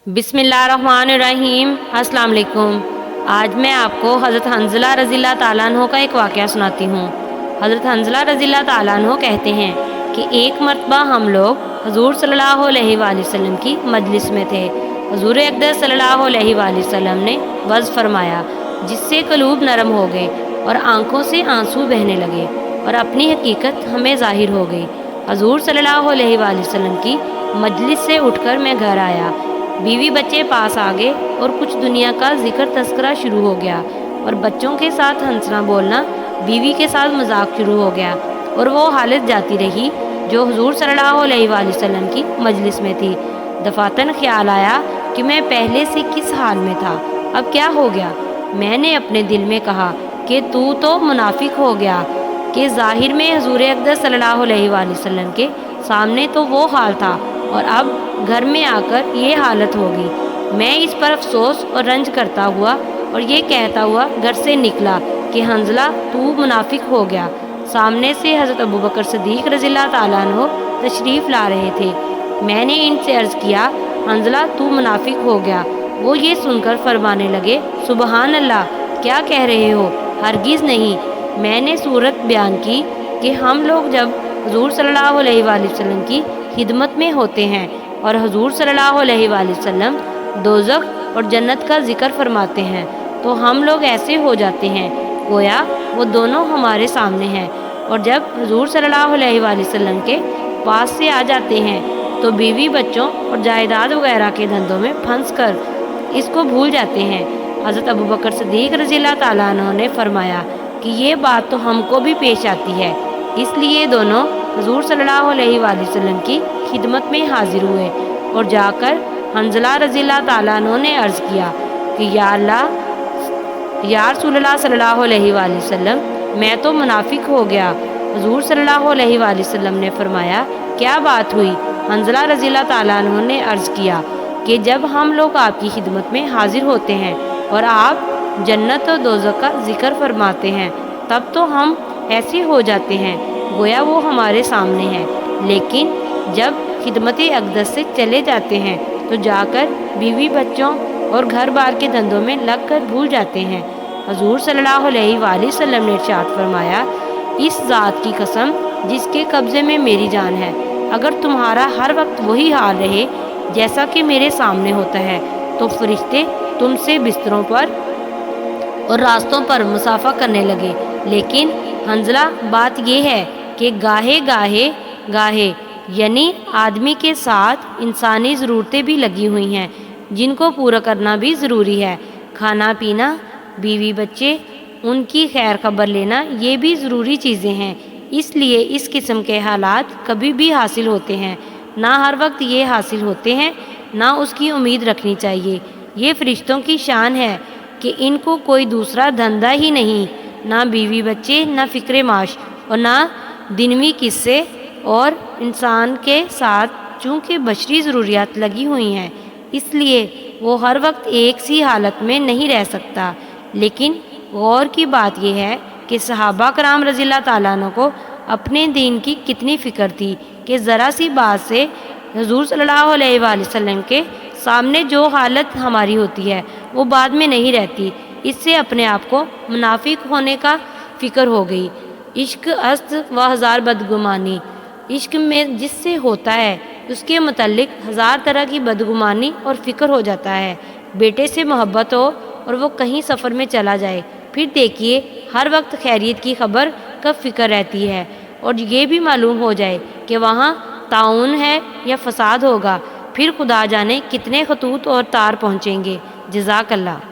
बिस्मिल्लाहिर्रहमानिर्रहीम। अस्सलाम वालेकुम। आज मैं आपको हज़रत हंज़ला रज़ी अल्लाह ताला अन्हो का एक वाक़या सुनाती हूँ। हज़रत हंज़ला रज़ी अल्लाह ताला अन्हो कहते हैं कि एक मरतबा हम लोग हुज़ूर सल्लल्लाहु अलैहि वसल्लम की मजलिस में थे। हुज़ूर अक़दस सल्लल्लाहु अलैहि वसल्लम ने वज़ फरमाया, जिससे क़ुलूब नरम हो गए और आँखों से आंसू बहने लगे और अपनी हकीकत हमें ज़ाहिर हो गई। हुज़ूर सल्लल्लाहु अलैहि वसल्लम की मजलिस से उठकर मैं घर आया। बीवी बच्चे पास आ गए और कुछ दुनिया का जिक्र तस्करा शुरू हो गया और बच्चों के साथ हंसना बोलना, बीवी के साथ मजाक शुरू हो गया और वो हालत जाती रही जो हुजूर सल्लल्लाहु अलैहि वसल्लम की मजलिस में थी। दफातन ख्याल आया कि मैं पहले से किस हाल में था, अब क्या हो गया। मैंने अपने दिल में कहा कि तू तो मुनाफिक हो गया कि ज़ाहिर में हुजूर अक़दस सल्लल्लाहु अलैहि वसल्लम के सामने तो वो हाल था और अब घर में आकर ये हालत होगी। मैं इस पर अफसोस और रंज करता हुआ और ये कहता हुआ घर से निकला कि हंज़ला तू मुनाफिक हो गया। सामने से हज़रत अबू बकर सिद्दीक़ रज़ी अल्लाह ताला अन्हो तशरीफ़ ला रहे थे। मैंने इनसे अर्ज़ किया, हंज़ला तू मुनाफिक हो गया। वो ये सुनकर फरमाने लगे, सुबहान अल्लाह, क्या कह रहे हो, हरगिज़ नहीं। मैंने सूरत बयान की कि हम लोग जब हुज़ूर सल्लल्लाहु अलैहि वसल्लम की खिदमत में होते हैं और हुज़ूर सल्लल्लाहु अलैहि वसल्लम दोज़ख और जन्नत का जिक्र फरमाते हैं तो हम लोग ऐसे हो जाते हैं गोया वो दोनों हमारे सामने हैं, और जब हुज़ूर सल्लल्लाहु अलैहि वसल्लम के पास से आ जाते हैं तो बीवी बच्चों और जायदाद वगैरह के धंधों में फंस कर इसको भूल जाते हैं। हज़रत अबू बकर सिद्दीक़ रज़ी अल्लाह ताला अन्हु ने फरमाया कि ये बात तो हमको भी पेश आती है, इसलिए दोनों हुज़ूर सल्लल्लाहु अलैहि वसल्लम की खिदमत में हाजिर हुए और जाकर हंज़ला रज़ी अल्लाह ताला अन्हु ने अर्ज़ किया कि या अल्लाह, या रसूलल्लाह सल्लल्लाहु अलैहि वसल्लम, मैं तो मुनाफिक हो गया। हुज़ूर सल्लल्लाहु अलैहि वसल्लम ने फरमाया, क्या बात हुई। हंज़ला रज़ी अल्लाह ताला अन्हु ने अर्ज़ किया कि जब हम लोग आपकी खिदमत में हाजिर होते हैं और आप जन्नत और दोज़ख का जिक्र फरमाते हैं तब तो हम ऐसे हो जाते हैं गोया वो हमारे सामने है, लेकिन जब खिदमत अक़दस से चले जाते हैं तो जाकर बीवी बच्चों और घर बार के धंधों में लग कर भूल जाते हैं। हुज़ूर सल्लल्लाहु अलैहि वसल्लम ने इरशाद फरमाया, इस ज़ात की कसम जिसके कब्ज़े में मेरी जान है, अगर तुम्हारा हर वक्त वही हाल रहे जैसा कि मेरे सामने होता है तो फरिश्ते तुमसे बिस्तरों पर और रास्तों पर मुसाफा करने लगे। लेकिन हंज़ला, बात यह है कि गाहे यानी आदमी के साथ इंसानी ज़रूरतें भी लगी हुई हैं जिनको पूरा करना भी ज़रूरी है। खाना पीना, बीवी बच्चे, उनकी खैर खबर लेना, ये भी ज़रूरी चीज़ें हैं। इसलिए इस किस्म के हालात कभी भी हासिल होते हैं, ना हर वक्त ये हासिल होते हैं, ना उसकी उम्मीद रखनी चाहिए। ये फ़रिश्तों की शान है कि इनको कोई दूसरा धंधा ही नहीं, ना बीवी बच्चे, ना फ़िक्र माश और ना दिनवी किस्से, और इंसान के साथ चूँकि बशरी ज़रूरियात लगी हुई हैं इसलिए वो हर वक्त एक सी हालत में नहीं रह सकता। लेकिन गौर की बात यह है कि सहाबा कराम रज़ी अल्लाह ताला अन्हु को अपने दीन की कितनी फ़िक्र थी कि ज़रा सी बात से हुज़ूर सल्लल्लाहु अलैहि वसल्लम के सामने जो हालत हमारी होती है वो बाद में नहीं रहती। इससे अपने आप को मुनाफिक होने का फ़िक्र हो गई। इश्क अस्त व हज़ार बदगुमानी, इश्क में जिससे होता है उसके मुतल्लिक हज़ार तरह की बदगुमानी और फ़िक्र हो जाता है। बेटे से मोहब्बत हो और वो कहीं सफ़र में चला जाए, फिर देखिए हर वक्त खैरियत की खबर कब फ़िक्र रहती है, और ये भी मालूम हो जाए कि वहाँ ताउन है या फसाद होगा, फिर खुदा जाने कितने खतूत और तार पहुँचेंगे। जज़ाकल्लाह।